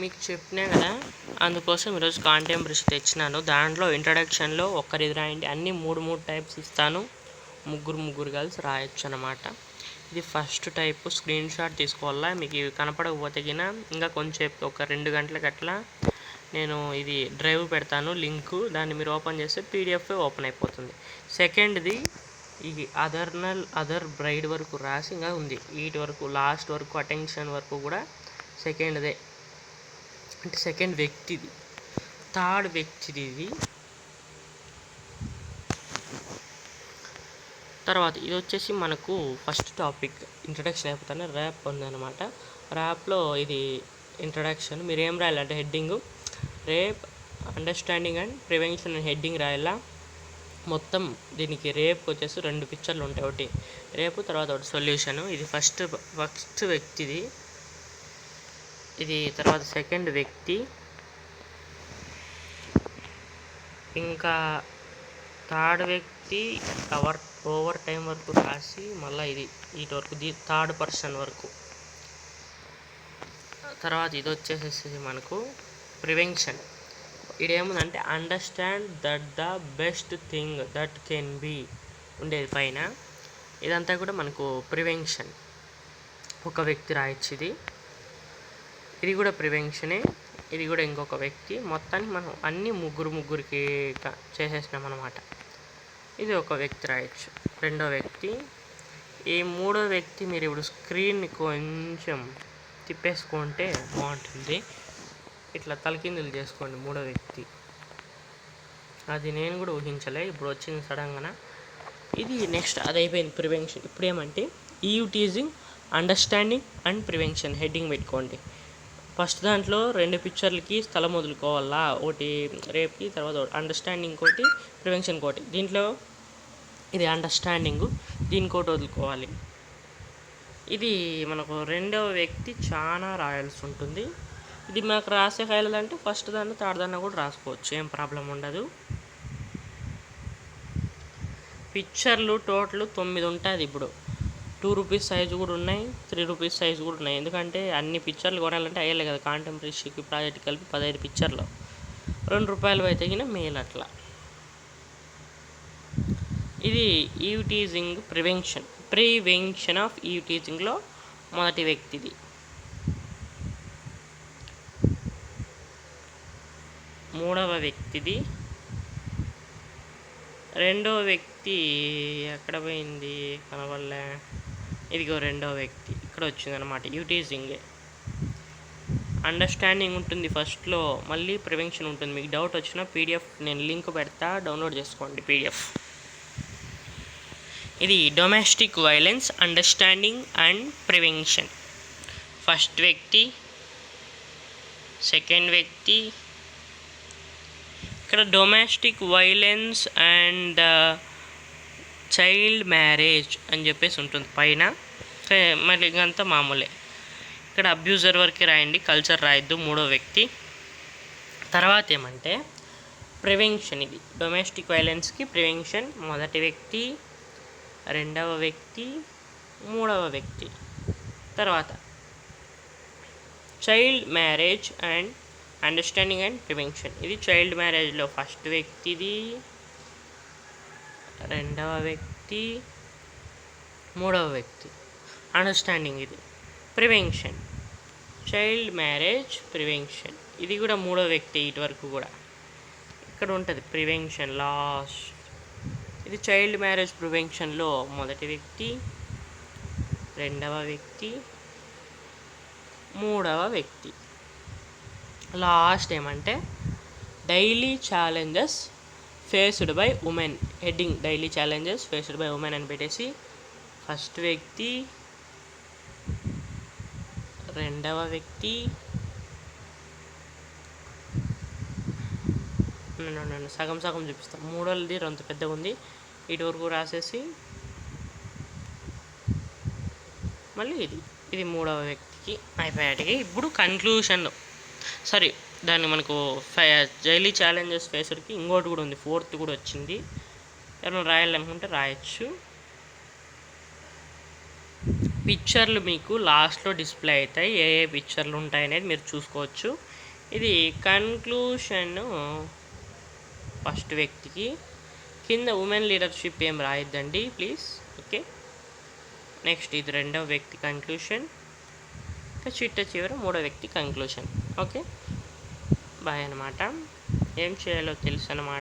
మీకు చెప్పినా కదా, అందుకోసం ఈరోజు కాంటెంపరరీ తెచ్చినాను. దాంట్లో ఇంట్రడక్షన్లో ఒక్కరిది రాయండి, అన్నీ మూడు టైప్స్ ఇస్తాను, ముగ్గురు కలిసి రాయొచ్చు అనమాట. ఇది ఫస్ట్ టైపు. స్క్రీన్ షాట్ తీసుకోవాలా. మీకు ఇవి కనపడకపోతే గిన ఇంకా కొంచెం ఒక 2 గంటలకు అట్లా నేను ఇది డ్రైవ్ పెడతాను లింకు, దాన్ని మీరు ఓపెన్ చేస్తే పీడిఎఫ్ ఓపెన్ అయిపోతుంది. సెకండ్ది ఈ అదర్ బ్రైడ్ వరకు రాసి ఇంకా ఉంది, వీటి వరకు లాస్ట్ వరకు అటెన్షన్ వరకు కూడా సెకండ్దే, అంటే సెకండ్ వ్యక్తిది. థర్డ్ వ్యక్తిది ఇది. తర్వాత ఇది వచ్చేసి మనకు ఫస్ట్ టాపిక్ ఇంట్రడక్షన్ అయిపోతానే ర్యాప్ ఉందన్నమాట. ర్యాప్లో ఇది ఇంట్రడక్షన్. మీరు ఏం రాయాలంటే heading rape understanding and prevention and heading రాయాలా. మొత్తం దీనికి రేప్కి వచ్చేసి 2 పిక్చర్లు ఉంటాయి, ఒకటి రేపు తర్వాత ఒకటి సొల్యూషను. ఇది ఫస్ట్ వ్యక్తిది, ఇది తర్వాత సెకండ్ వ్యక్తి, ఇంకా థర్డ్ వ్యక్తి ఓవర్ టైం వరకు రాసి మళ్ళీ వీటి వరకు థర్డ్ పర్సన్ వరకు. తర్వాత ఇది వచ్చేసేసి మనకు ప్రివెన్షన్. ఇదేముందంటే understand that the best thing that can be ఉండేది పైన. ఇదంతా కూడా మనకు ప్రివెన్షన్. ఒక వ్యక్తి రాయొచ్చు ఇది కూడా ప్రివెన్షనే. ఇది కూడా ఇంకొక వ్యక్తి. మొత్తానికి మనం అన్నీ ముగ్గురికి చేసేసినాం అన్నమాట. ఇది ఒక వ్యక్తి రాయొచ్చు. రెండో వ్యక్తి. ఈ మూడో వ్యక్తి మీరు ఇప్పుడు స్క్రీన్ని కొంచెం తిప్పేసుకుంటే బాగుంటుంది. ఇట్లా తలకిందులు చేసుకోండి. మూడో వ్యక్తి అది నేను కూడా ఊహించలే, ఇప్పుడు వచ్చింది సడన్గా. ఇది నెక్స్ట్ అది అయిపోయింది ప్రివెన్షన్. ఇప్పుడు ఏమంటే eve teasing understanding and prevention heading పెట్టుకోండి. ఫస్ట్ దాంట్లో 2 పిక్చర్లకి స్థలం వదులుకోవాలా, ఒకటి రేప్కి, తర్వాత అండర్స్టాండింగ్ కోటి, ప్రివెన్షన్ కోటి. దీంట్లో ఇది అండర్స్టాండింగ్, దీనికోటి వదులుకోవాలి. ఇది మనకు రెండవ వ్యక్తి చాలా రాయాల్సి ఉంటుంది. ఇది మనకు రాసే ఫైలంటే ఫస్ట్ దాన్ని థర్డ్ దాన్ని కూడా రాసుకోవచ్చు, ఏం ప్రాబ్లం ఉండదు. పిక్చర్లు టోటల్ 9 ఉంటుంది. ఇప్పుడు 2 రూపీస్ సైజు కూడా ఉన్నాయి, 3 రూపీస్ సైజు కూడా ఉన్నాయి. ఎందుకంటే అన్ని పిక్చర్లు కొనాలంటే అయ్యలే కదా, కాంటెంపరరీకి ప్రాజెక్ట్ కలిపి 15 పిక్చర్లు, ₹2 అయితే గిన మేల్ అట్లా. ఇది ఈవ్ టీజింగ్ ప్రివెన్షన్ ఆఫ్ ఈవ్ టీజింగ్లో మొదటి వ్యక్తిది. మూడవ వ్యక్తిది. రెండవ వ్యక్తి ఎక్కడ పోయింది, కనవల్లే. ఇదిగో రెండవ వ్యక్తి ఇక్కడ వచ్చిందనమాట. ఈవ్ టీజింగ్ అండర్స్టాండింగ్ ఉంటుంది ఫస్ట్లో, మళ్ళీ ప్రివెన్షన్ ఉంటుంది. మీకు డౌట్ వచ్చినా పీడిఎఫ్ నేను లింక్ పెడతా, డౌన్లోడ్ చేసుకోండి పీడిఎఫ్. ఇది domestic violence understanding and prevention. First వ్యక్తి, సెకండ్ వ్యక్తి. ఇక్కడ domestic violence and child marriage అని చెప్పేసి ఉంటుంది పైన. మళ్ళీ ఇంకంతా మామూలే. ఇక్కడ అబ్యూజర్ వరకు రాయండి, కల్చర్ రాయొద్దు. మూడో వ్యక్తి. తర్వాత ఏమంటే ప్రివెన్షన్. ఇది డొమెస్టిక్ వైలెన్స్కి ప్రివెన్షన్ మొదటి వ్యక్తి, రెండవ వ్యక్తి, మూడవ వ్యక్తి. తర్వాత child marriage and understanding and prevention. ఇది చైల్డ్ మ్యారేజ్లో ఫస్ట్ వ్యక్తిది, రెండవ వ్యక్తి, మూడవ వ్యక్తి. అండర్స్టాండింగ్ ఇది ప్రివెన్షన్. చైల్డ్ మ్యారేజ్ ప్రివెన్షన్ ఇది కూడా మూడవ వ్యక్తి. ఇటు వరకు కూడా ఇక్కడ ఉంటుంది ప్రివెన్షన్ లాస్ట్. ఇది చైల్డ్ మ్యారేజ్ ప్రివెన్షన్లో మొదటి వ్యక్తి, రెండవ వ్యక్తి, మూడవ వ్యక్తి. లాస్ట్ ఏమంటే daily challenges faced by women. Heading daily challenges faced by women అని పెట్టేసి ఫస్ట్ వ్యక్తి, రెండవ వ్యక్తి, సగం చూపిస్తాను. మూడోది అంత పెద్దగా ఉంది, ఇటు వరకు రాసేసి మళ్ళీ ఇది మూడవ వ్యక్తికి అయిపోయాటికి. ఇప్పుడు కన్క్లూషన్ దాన్ని మనకు డైలీ ఛాలెంజెస్ ఫేస్డ్కి ఇంకోటి కూడా ఉంది, ఫోర్త్ కూడా వచ్చింది. ఎవరైనా రాయాలనుకుంటే రాయొచ్చు. పిక్చర్లు మీకు లాస్ట్లో డిస్ప్లే అవుతాయి. ఏ ఏ పిక్చర్లు ఉంటాయి అనేది మీరు చూసుకోవచ్చు. ఇది కన్క్లూషన్ ఫస్ట్ వ్యక్తికి. కింద ఉమెన్ లీడర్షిప్ ఏం రాయొద్దండి ప్లీజ్. ఓకే, నెక్స్ట్ ఇది రెండవ వ్యక్తి కన్క్లూషన్. చిట్ట చివర మూడో వ్యక్తి కన్క్లూషన్. ఓకే, బాయ్ అనమాట. ఏం చేయాలో తెలుసు అన్నమాట.